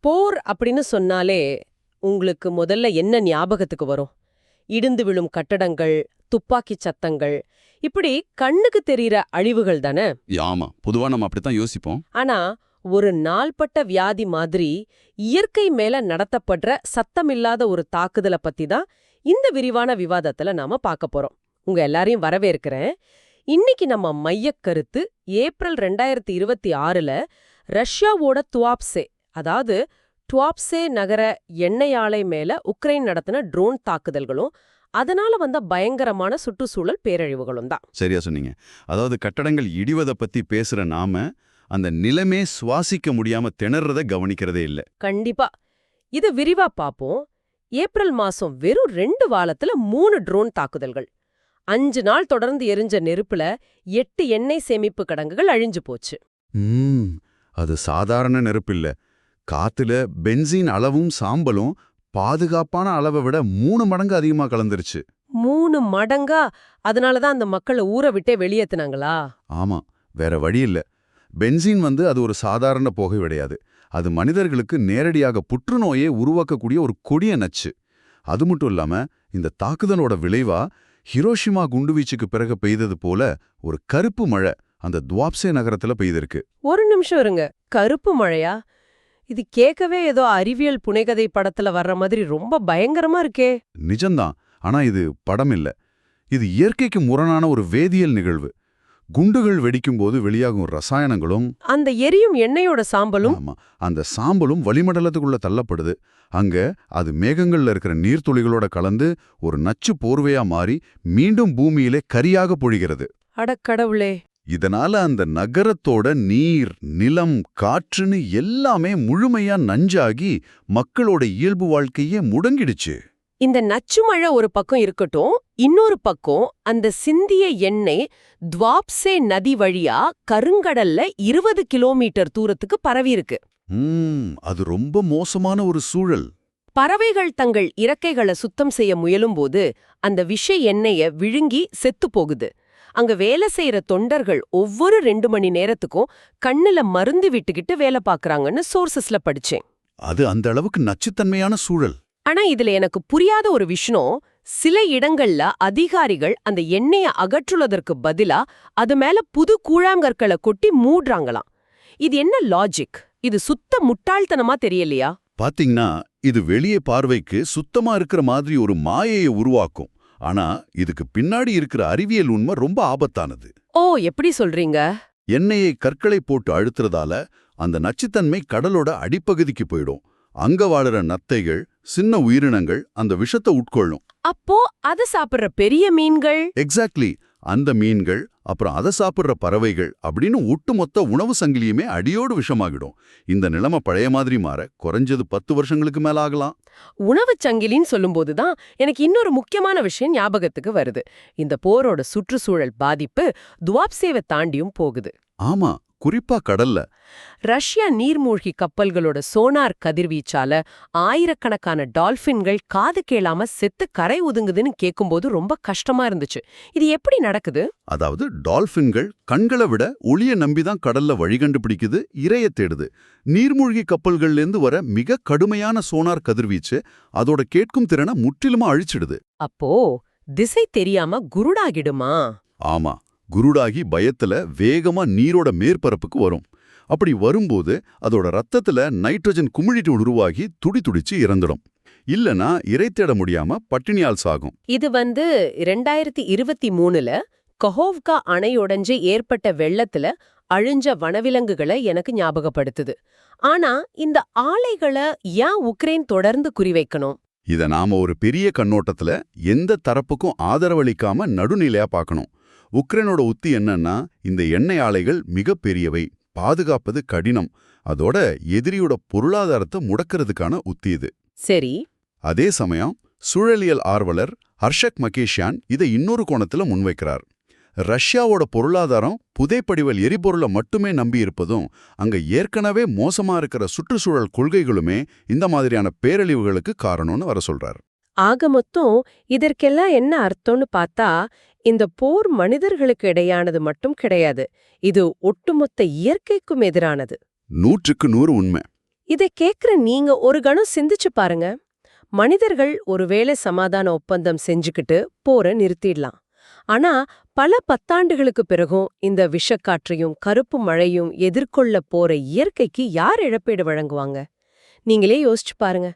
போர் அப்படின்னு சொன்னாலே உங்களுக்கு முதல்ல என்ன ஞாபகத்துக்கு வரும்? இடிந்து விழும் கட்டடங்கள், துப்பாக்கி சத்தங்கள், இப்படி கண்ணுக்கு தெரியற அழிவுகள் தானே? ஆமா, பொதுவா நம்ம அப்படித்தான் யோசிப்போம். ஆனா ஒரு நாள்பட்ட வியாதி மாதிரி இயற்கை மேல நடத்தப்படுற சத்தமில்லாத ஒரு தாக்குதலை பத்தி தான் இந்த விரிவான விவாதத்துல நாம பார்க்க போறோம். உங்க எல்லாரையும் வரவேற்கிறேன். இன்னைக்கு நம்ம மையக்கருத்து ஏப்ரல் 2026ல ரஷ்யாவோட துவாப்சே, அதாவது டுவாப்சே நகர எண்ணெய் ஆலை மேல உக்ரைன் நடத்தின ட்ரோன் தாக்குதல்களும் அதனால வந்த பயங்கரமான சுற்றுச்சூழல் பேரழிவுகளும் தான். சரியா சொன்னீங்க. அதாவது கட்டடங்கள் இடிவதை பத்தி பேசுற நாம அந்த நிலமே சுவாசிக்க முடியாம திணறத கவனிக்கிறதே இல்ல. கண்டிப்பா. இது விரிவா பாப்போம். ஏப்ரல் மாசம் வெறும் 2 வாரத்துல 3 ட்ரோன் தாக்குதல்கள். 5 நாள் தொடர்ந்து எரிஞ்ச நெருப்புல 8 எண்ணெய் சேமிப்பு கிடங்குகள் அழிஞ்சு போச்சு. அது சாதாரண நெருப்பில்ல. காத்துல பென்சீன் அளவும் சாம்பலும் பாதுகாப்பான அளவை விட 3 மடங்கு அதிகமா கலந்துருச்சு. 3 மடங்கா? அதனாலதான் அந்த மக்களை ஊரை விட்டே வெளியேத்துனாங்களா? ஆமா, வேற வழி இல்ல. பென்சீன் அது ஒரு சாதாரண புகை கிடையாது. அது மனிதர்களுக்கு நேரடியாக புற்றுநோயை உருவாக்கக்கூடிய ஒரு கொடிய நச்சு. அது மட்டும் இல்லாம இந்த தாக்குதலோட விளைவா ஹிரோஷிமா குண்டுவீச்சுக்கு பிறகு பெய்தது போல ஒரு கருப்பு மழை அந்த துவாப்சே நகரத்துல பெய்திருக்கு. ஒரு நிமிஷம் இருங்க, கருப்பு மழையா? இது கேட்கவே ஏதோ அறிவியல் புனைகதை படத்துல வர்ற மாதிரி ரொம்ப பயங்கரமா இருக்கே. நிஜம்தான், ஆனா இது படம் இல்ல. இது இயற்கைக்கு முரணான ஒரு வேதியியல் நிகழ்வு. குண்டுகள் வெடிக்கும் போது வெளியாகும் ரசாயனங்களும் அந்த எரியும் எண்ணெயோட சாம்பலும் அந்த சாம்பலும் வளிமண்டலத்துக்குள்ள தள்ளப்படுது. அங்க அது மேகங்கள்ல இருக்கிற நீர்த்துளிகளோட கலந்து ஒரு நச்சு போர்வையா மாறி மீண்டும் பூமியிலே கரியாக பொழிகிறது. அடக்கடவுளே! இதனால அந்த நகரத்தோட நீர், நிலம், காற்றுன்னு எல்லாமே முழுமையா நஞ்சாகி மக்களோட இயல்பு வாழ்க்கையே முடங்கிடுச்சு. இந்த நச்சு மழை ஒரு பக்கம் இருக்கட்டும், இன்னொரு பக்கம் அந்த சிந்திய எண்ணெய் துவாப்சே நதி வழியா கருங்கடல்ல 20 கிலோமீட்டர் தூரத்துக்கு பரவி இருக்கு. அது ரொம்ப மோசமான ஒரு சூழல். பறவைகள் தங்கள் இறக்கைகளை சுத்தம் செய்ய முயலும்போது அந்த விஷ எண்ணெய விழுங்கி செத்து போகுது. அங்க வேலை செய்யற தொண்டர்கள் ஒவ்வொரு 2 மணி நேரத்துக்கும் கண்ணுல மருந்து விட்டுக்கிட்டு வேலை பாக்குறாங்கன்னு சோர்சஸ்ல படிச்சேன். அது அந்த அளவுக்கு நச்சுத்தன்மையான சூழல். ஆனா இதுல எனக்கு புரியாத ஒரு விஷயம், சில இடங்கள்ல அதிகாரிகள் அந்த எண்ணெயை அகற்றுவதற்கு பதிலா அது மேல புது கூழாங்கற்களை கொட்டி மூடுறாங்களாம். இது என்ன லாஜிக்? இது சுத்த முட்டாள்தனமா தெரியலையா? பாத்தீங்கன்னா இது வெளியே பார்வைக்கு சுத்தமா இருக்கிற மாதிரி ஒரு மாயையை உருவாக்கும். ஆனா இதுக்கு பின்னாடி இருக்கிற அறிவியல் உண்மை ரொம்ப ஆபத்தானது. ஓ, எப்படி சொல்றீங்க? எண்ணெயை கற்களை போட்டு அழுத்துறதால அந்த நச்சுத்தன்மை கடலோட அடிப்பகுதிக்கு போயிடும். அங்க வாழுற நத்தைகள், சின்ன உயிரினங்கள் அந்த விஷத்தை உட்கொள்ளும். அப்போ அதை சாப்பிடுற பெரிய மீன்கள்? எக்ஸாக்ட்லி, அந்த மீன்கள், அப்புறம் அதை சாப்பிடுற பறவைகள் அப்படின்னு ஒட்டுமொத்த உணவு சங்கிலியுமே அடியோடு விஷமாகிடும். இந்த நிலைமை பழைய மாதிரி மாற குறைஞ்சது 10 வருஷங்களுக்கு மேல ஆகலாம். உணவுச் சங்கிலின்னு சொல்லும்போதுதான் எனக்கு இன்னொரு முக்கியமான விஷயம் ஞாபகத்துக்கு வருது. இந்த போரோட சுற்றுச்சூழல் பாதிப்பு துவாப்சேவை தாண்டியும் போகுது. ஆமா, குறிப்பா கடல்ல. ரஷ்யா நீர்மூழ்கி கப்பல்களோட சோனார் கதிர்வீச்சால ஆயிரக்கணக்கான டால்பின்கள் காது கேளாம செத்து கரை ஒதுங்குதுன்னு கேட்கும்போது ரொம்ப கஷ்டமா இருந்துச்சு. இது எப்படி நடக்குது? அதாவது டால்பின்கள் கண்களை விட ஒளிய நம்பிதான் கடல்ல வழி கண்டுபிடிக்குது, இரைய தேடுது. நீர்மூழ்கி கப்பல்கள்லேருந்து வர மிக கடுமையான சோனார் கதிர்வீச்சு அதோட கேட்கும் திறனை முற்றிலுமா அழிச்சிடுது. அப்போ திசை தெரியாம குருடாகிடுமா? ஆமா, குருடாகி பயத்துல வேகமா நீரோட மேற்பரப்புக்கு வரும். அப்படி வரும்போது அதோட ரத்தத்துல நைட்ரஜன் குமிழிட்டு உருவாகி துடிதுடிச்சு இறந்துடும். இல்லனா இரை தேட முடியாம பட்டினியால் சாகும். இது 2023ல கஹோவ்கா அணை உடைஞ்சு ஏற்பட்ட வெள்ளத்துல அழிஞ்ச வனவிலங்குகளை எனக்கு ஞாபகப்படுத்துது. ஆனா இந்த ஆலைகளை ஏன் உக்ரைன் தொடர்ந்து குறிவைக்கணும்? இத நாம ஒரு பெரிய கண்ணோட்டத்துல எந்த தரப்புக்கும் ஆதரவளிக்காம நடுநிலையா பார்க்கணும். உக்ரைனோட உத்தி என்னன்னா, இந்த எண்ணெய் ஆலைகள் மிக பெரியவை, பாதுகாப்பது கடினம், அதோட எதிரியோட பொருளாதாரத்தை முடக்கிறதுக்கான உத்தி இது. சரி. அதே சமயம் சூழலியல் ஆர்வலர் ஹர்ஷக் மகேஷியான் இதை இன்னொரு கோணத்துல முன்வைக்கிறார். ரஷ்யாவோட பொருளாதாரம் புதைப்படிவல் எரிபொருளை மட்டுமே நம்பி இருப்பதும், அங்க ஏற்கனவே மோசமா இருக்கிற சுற்றுச்சூழல் கொள்கைகளுமே இந்த மாதிரியான பேரழிவுகளுக்கு காரணம்னு வர சொல்றார். ஆக மொத்தம் இதற்கெல்லாம் என்ன அர்த்தம்னு பார்த்தா, இந்த போர் மனிதர்களுக்கு இடையானது மட்டும் கிடையாது, இது ஒட்டுமொத்த இயற்கைக்கும் எதிரானது. 100க்கு 100 உண்மை. இதை கேக்குற நீங்க ஒரு கணம் சிந்திச்சு பாருங்க. மனிதர்கள் ஒருவேளை சமாதான ஒப்பந்தம் செஞ்சுக்கிட்டு போரை நிறுத்திடலாம். ஆனா பல பத்தாண்டுகளுக்கு பிறகும் இந்த விஷக்காற்றையும் கருப்பு மழையும் எதிர்கொள்ள போற இயற்கைக்கு யார் இழப்பீடு வழங்குவாங்க? நீங்களே யோசிச்சு பாருங்க.